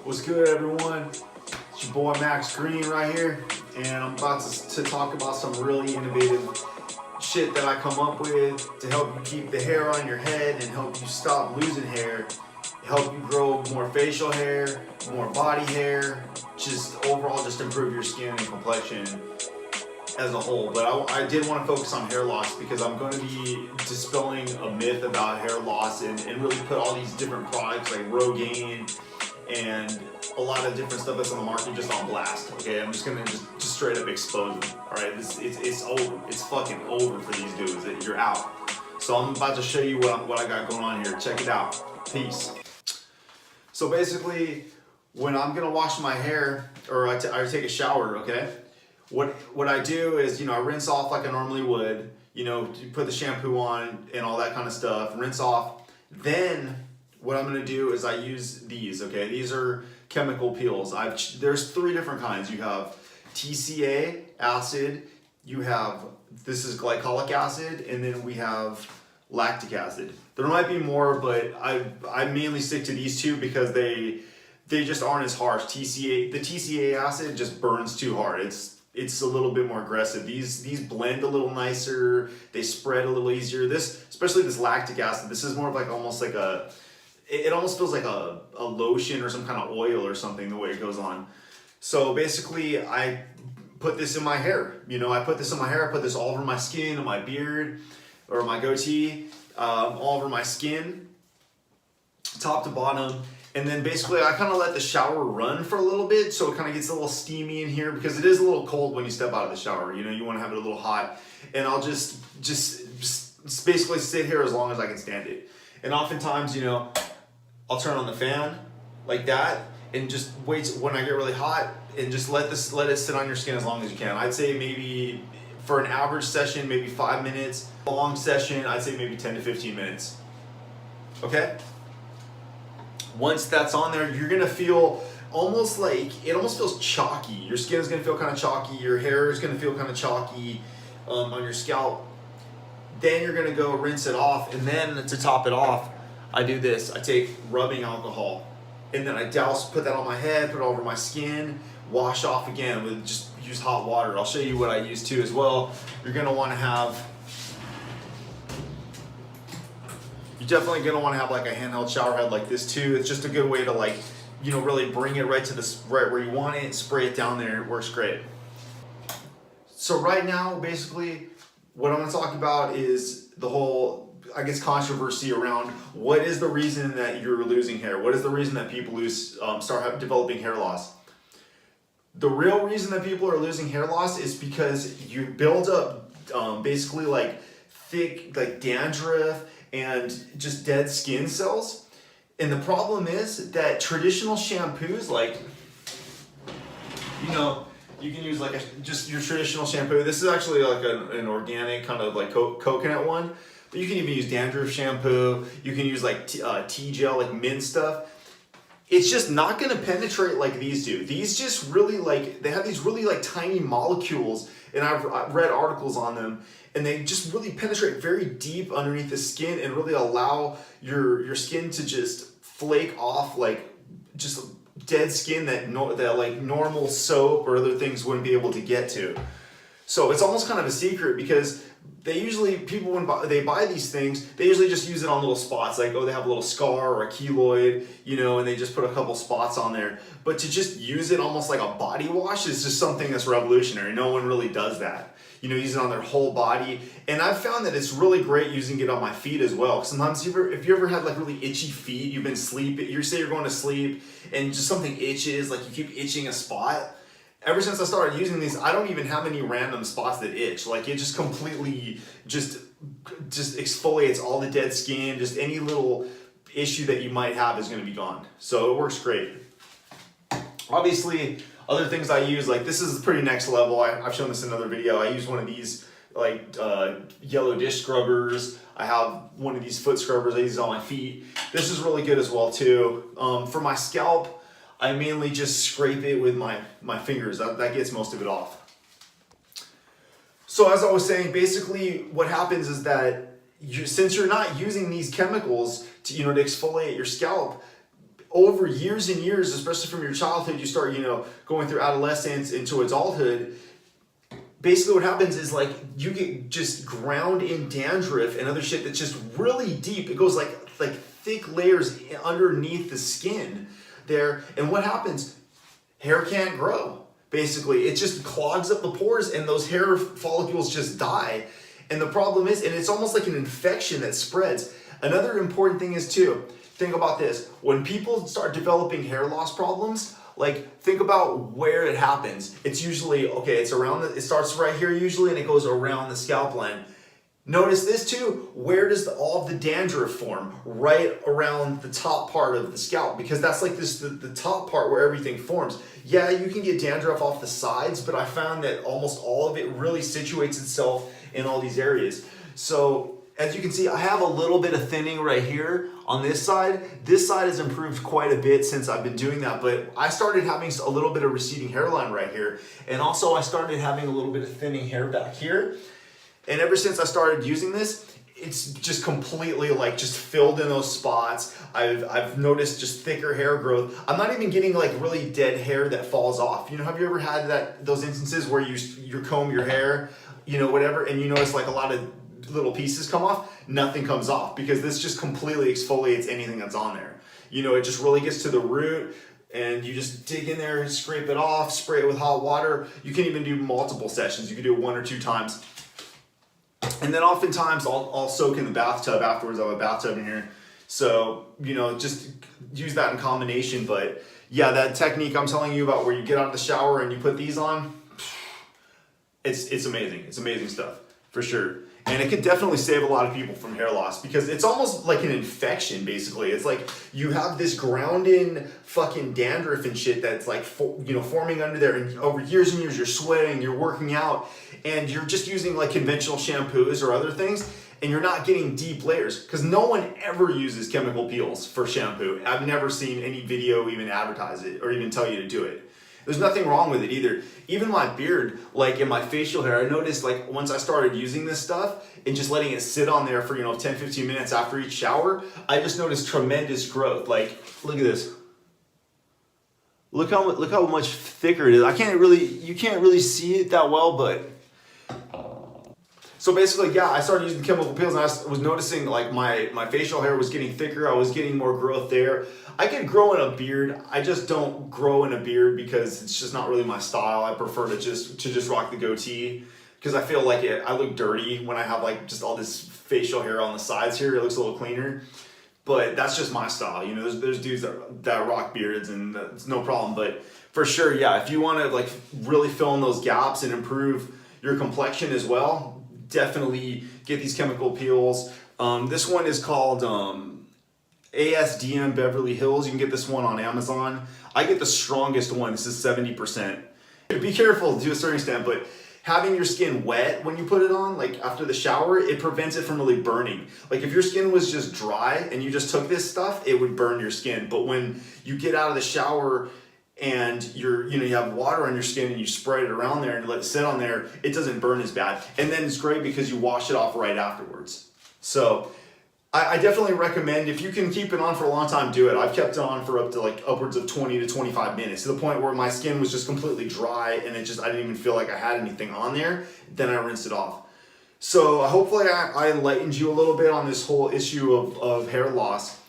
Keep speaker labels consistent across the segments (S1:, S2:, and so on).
S1: What's good, everyone? It's your boy Max Greene right here, and I'm about to talk about some really innovative shit that I come up with to help you keep the hair on your head and help you stop losing hair, help you grow more facial hair, more body hair, just overall just improve your skin and complexion as a whole. But I did want to focus on hair loss because I'm going to be dispelling a myth about hair loss and really put all these different products like Rogaine and a lot of different stuff that's on the market just on blast. Okay, I'm just gonna just straight up expose them. All right, it's over. It's fucking over for these dudes. You're out. So I'm about to show you what I got going on here. Check it out. Peace. So basically, when I'm gonna wash my hair or I take a shower, okay, what I do is, I rinse off like I normally would. You put the shampoo on and all that kind of stuff. Rinse off. Then what I'm gonna do is I use these, okay? These are chemical peels. There's 3 different kinds. You have TCA acid, this is glycolic acid, and then we have lactic acid. There might be more, but I mainly stick to these 2 because they just aren't as harsh. The TCA acid just burns too hard. It's a little bit more aggressive. These blend a little nicer, they spread a little easier. Especially this lactic acid, this is more of like almost like it almost feels like a lotion or some kind of oil or something, the way it goes on. So basically, I put this in my hair. I put this in my hair, I put this all over my skin, on my beard, or my goatee, all over my skin, top to bottom. And then basically, I kind of let the shower run for a little bit, so it kind of gets a little steamy in here, because it is a little cold when you step out of the shower. You want to have it a little hot. And I'll just basically sit here as long as I can stand it. And oftentimes, I'll turn on the fan like that and just wait when I get really hot and just let it sit on your skin as long as you can. I'd say maybe for an average session, maybe 5 minutes. A long session, I'd say maybe 10 to 15 minutes. Okay? Once that's on there, you're gonna feel it almost feels chalky. Your skin is gonna feel kind of chalky. Your hair is gonna feel kind of chalky on your scalp. Then you're gonna go rinse it off, and then to top it off, I do this. I take rubbing alcohol, and then I put that on my head, put it over my skin, wash off again with just use hot water. I'll show you what I use too as well. You're definitely gonna want to have like a handheld shower head like this too. It's just a good way to really bring it right where you want it and spray it down there. It works great. So right now, basically, what I'm gonna talk about is the whole, controversy around what is the reason that you're losing hair? What is the reason that people start developing hair loss? The real reason that people are losing hair loss is because you build up basically like thick dandruff and just dead skin cells. And the problem is that traditional shampoos, you can use just your traditional shampoo. This is actually like an organic kind of like coconut one. But you can even use dandruff shampoo. You can use tea gel, like mint stuff. It's just not gonna penetrate like these do. These just really they have these really tiny molecules, and I've read articles on them, and they just really penetrate very deep underneath the skin and really allow your skin to just flake off just dead skin that normal soap or other things wouldn't be able to get to. So it's almost kind of a secret, because people when they buy these things, they usually just use it on little spots, they have a little scar or a keloid, and they just put a couple spots on there. But to just use it almost like a body wash is just something that's revolutionary. No one really does that. Use it on their whole body. And I've found that it's really great using it on my feet as well. Sometimes if you ever had really itchy feet, you've been sleeping, you're going to sleep and just something itches, you keep itching a spot. Ever since I started using these, I don't even have any random spots that itch. It just completely just exfoliates all the dead skin. Just any little issue that you might have is going to be gone. So it works great. Obviously, other things I use, this is pretty next level. I've shown this in another video. I use one of these yellow dish scrubbers. I have one of these foot scrubbers. I use it on my feet. This is really good as well too. For my scalp, I mainly just scrape it with my fingers. That gets most of it off. So as I was saying, basically what happens is that since you're not using these chemicals to exfoliate your scalp, over years and years, especially from your childhood, you start, going through adolescence into adulthood. Basically what happens is like you get just ground in dandruff and other shit that's just really deep. It goes like thick layers underneath the skin there. And what happens? Hair can't grow. Basically, it just clogs up the pores and those hair follicles just die. And the problem is, and it's almost like an infection that spreads. Another important thing is too, think about this. When people start developing hair loss problems, like think about where it happens. It's usually, okay, it starts right here usually and it goes around the scalp line. Notice this too, where does all of the dandruff form? Right around the top part of the scalp, because that's like the top part where everything forms. Yeah, you can get dandruff off the sides, but I found that almost all of it really situates itself in all these areas. So as you can see, I have a little bit of thinning right here on this side. This side has improved quite a bit since I've been doing that, but I started having a little bit of receding hairline right here. And also I started having a little bit of thinning hair back here. And ever since I started using this, it's just completely like just filled in those spots. I've noticed just thicker hair growth. I'm not even getting like really dead hair that falls off. Have you ever had those instances where you comb your hair, whatever, and you notice like a lot of little pieces come off? Nothing comes off because this just completely exfoliates anything that's on there. It just really gets to the root and you just dig in there and scrape it off, spray it with hot water. You can even do multiple sessions. You can do it 1 or 2 times. And then oftentimes I'll soak in the bathtub afterwards. I have a bathtub in here. So, just use that in combination. But yeah, that technique I'm telling you about where you get out of the shower and you put these on, it's amazing. It's amazing stuff for sure. And it could definitely save a lot of people from hair loss because it's almost like an infection, basically. It's like you have this ground-in fucking dandruff and shit that's like, forming under there. And over years and years, you're sweating, you're working out, and you're just using like conventional shampoos or other things, and you're not getting deep layers because no one ever uses chemical peels for shampoo. I've never seen any video even advertise it or even tell you to do it. There's nothing wrong with it either. Even my beard, like in my facial hair, I noticed like once I started using this stuff and just letting it sit on there for 10, 15 minutes after each shower, I just noticed tremendous growth. Like, look at this. Look how much thicker it is. You can't really see it that well, but. So basically, yeah, I started using chemical peels and I was noticing like my facial hair was getting thicker. I was getting more growth there. I could grow in a beard. I just don't grow in a beard because it's just not really my style. I prefer to just rock the goatee because I feel like I look dirty when I have like just all this facial hair on the sides here. It looks a little cleaner, but that's just my style. There's dudes that rock beards and it's no problem. But for sure, yeah, if you want to like really fill in those gaps and improve your complexion as well, definitely get these chemical peels. This one is called ASDM Beverly Hills. You can get this one on Amazon. I get the strongest one. This is 70%. Be careful to a certain extent, but having your skin wet when you put it on, like after the shower, it prevents it from really burning. Like if your skin was just dry and you just took this stuff, it would burn your skin. But when you get out of the shower and you have water on your skin and you spray it around there and let it sit on there, it doesn't burn as bad. And then it's great because you wash it off right afterwards. So I definitely recommend, if you can keep it on for a long time, do it. I've kept it on for up to like upwards of 20 to 25 minutes to the point where my skin was just completely dry and I didn't even feel like I had anything on there. Then I rinsed it off. So hopefully I enlightened you a little bit on this whole issue of hair loss.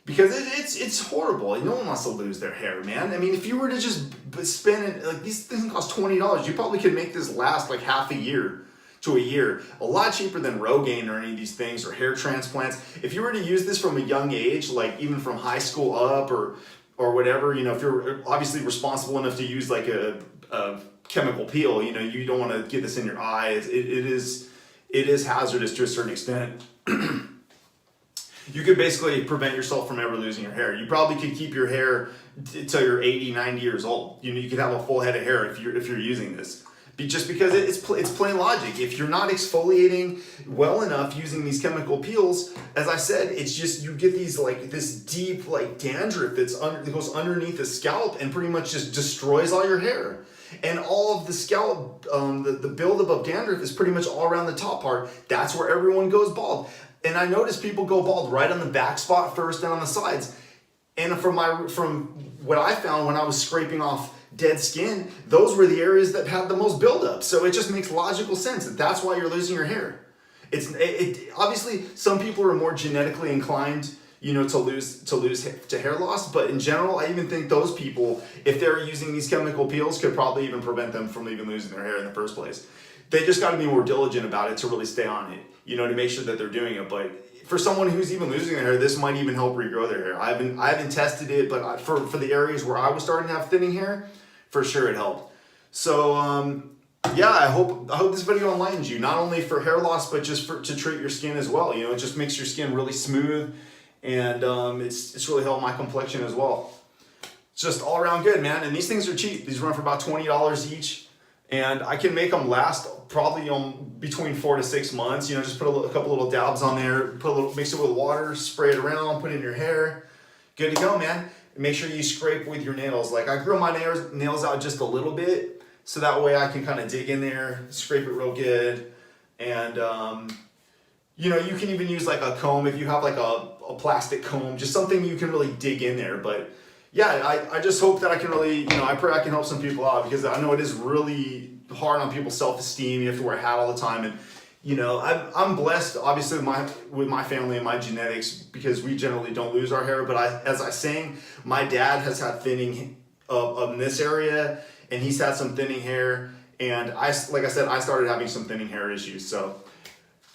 S1: Because it's horrible. No one wants to lose their hair, man. I mean, if you were to just spend it, like these things cost $20, you probably could make this last like half a year to a year. A lot cheaper than Rogaine or any of these things or hair transplants. If you were to use this from a young age, like even from high school up or whatever, if you're obviously responsible enough to use like a chemical peel, you don't want to get this in your eyes. It is hazardous to a certain extent. You could basically prevent yourself from ever losing your hair. You probably could keep your hair till you're 80, 90 years old. You could have a full head of hair if you're using this. Just because it's plain logic. If you're not exfoliating well enough using these chemical peels, as I said, it's just you get these like this deep like dandruff that goes underneath the scalp and pretty much just destroys all your hair. And all of the scalp, the buildup of dandruff is pretty much all around the top part. That's where everyone goes bald. And I notice people go bald right on the back spot first and on the sides. And from what I found when I was scraping off dead skin, those were the areas that had the most buildup. So it just makes logical sense that that's why you're losing your hair. Obviously some people are more genetically inclined, you know, to lose to hair loss, but in general, I even think those people, if they're using these chemical peels, could probably even prevent them from even losing their hair in the first place. They just got to be more diligent about it to really stay on it, you know, to make sure that they're doing it. But for someone who's even losing their hair, this might even help regrow their hair. I haven't tested it, but for the areas where I was starting to have thinning hair, for sure it helped. So yeah, I hope this video enlightens you, not only for hair loss, but just to treat your skin as well. You know, it just makes your skin really smooth, and it's really helped my complexion as well. It's just all around good, man. And these things are cheap. These run for about $20 each, and I can make them last probably between 4 to 6 months. You know, just put a couple little dabs on there, mix it with water, spray it around, put it in your hair. Good to go, man. And make sure you scrape with your nails. Like, I grew my nails out just a little bit, so that way I can kind of dig in there, scrape it real good. And you know, you can even use like a comb if you have like a plastic comb, just something you can really dig in there. But yeah, I just hope that I can really, you know, I pray I can help some people out, because I know it is really hard on people's self-esteem. You have to wear a hat all the time. And you know, I'm blessed obviously with my family and my genetics, because we generally don't lose our hair. But as I sang, my dad has had thinning of this area, and he's had some thinning hair, and like I said, I started having some thinning hair issues. So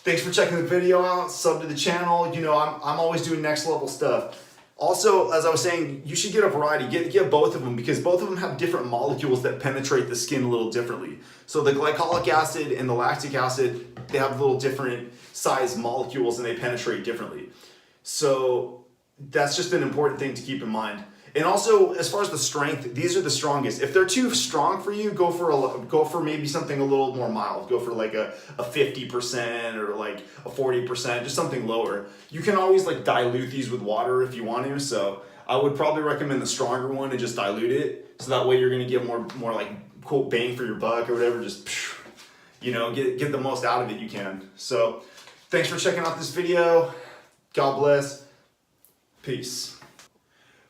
S1: thanks for checking the video out. Sub to the channel. You know, I'm always doing next level stuff. Also, as I was saying, you should get a variety. Get both of them, because both of them have different molecules that penetrate the skin a little differently. So the glycolic acid and the lactic acid, they have little different size molecules, and they penetrate differently. So that's just an important thing to keep in mind. And also, as far as the strength, these are the strongest. If they're too strong for you, go for maybe something a little more mild. Go for like a 50% or like a 40%, just something lower. You can always like dilute these with water if you want to. So I would probably recommend the stronger one and just dilute it. So that way you're gonna get more like quote bang for your buck or whatever. Just, you know, get the most out of it you can. So thanks for checking out this video. God bless. Peace.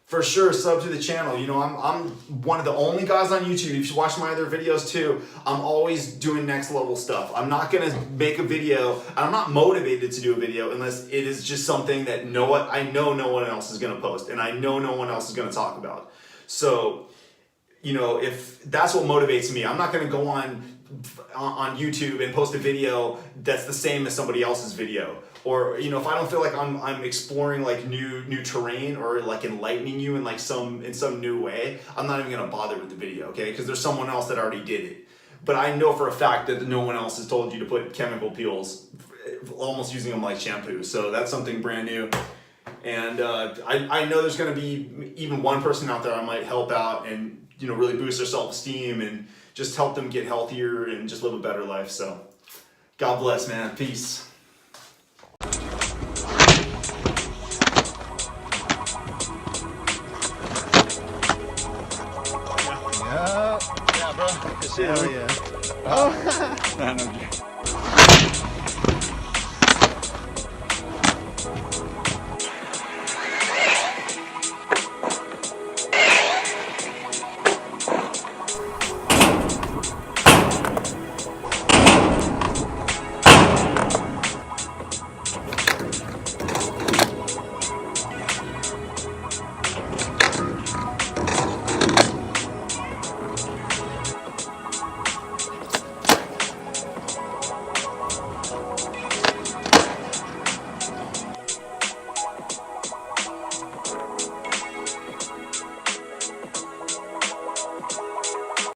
S1: For sure, sub to the channel. You know, I'm one of the only guys on YouTube. If you watch my other videos too, I'm always doing next level stuff. I'm not gonna make a video, and I'm not motivated to do a video unless it is just something that I know no one else is gonna post, and I know no one else is gonna talk about. So, you know, if that's what motivates me, I'm not gonna go on YouTube and post a video that's the same as somebody else's video. Or, you know, if I don't feel like I'm exploring like new terrain or like enlightening you in like some new way, I'm not even gonna bother with the video, okay? Because there's someone else that already did it. But I know for a fact that no one else has told you to put chemical peels, almost using them like shampoo. So that's something brand new. And I know there's gonna be even one person out there I might help out and, you know, really boost their self-esteem and just help them get healthier and just live a better life. So God bless, man. Peace.
S2: Yeah, bro.
S1: Hell yeah.
S2: Oh.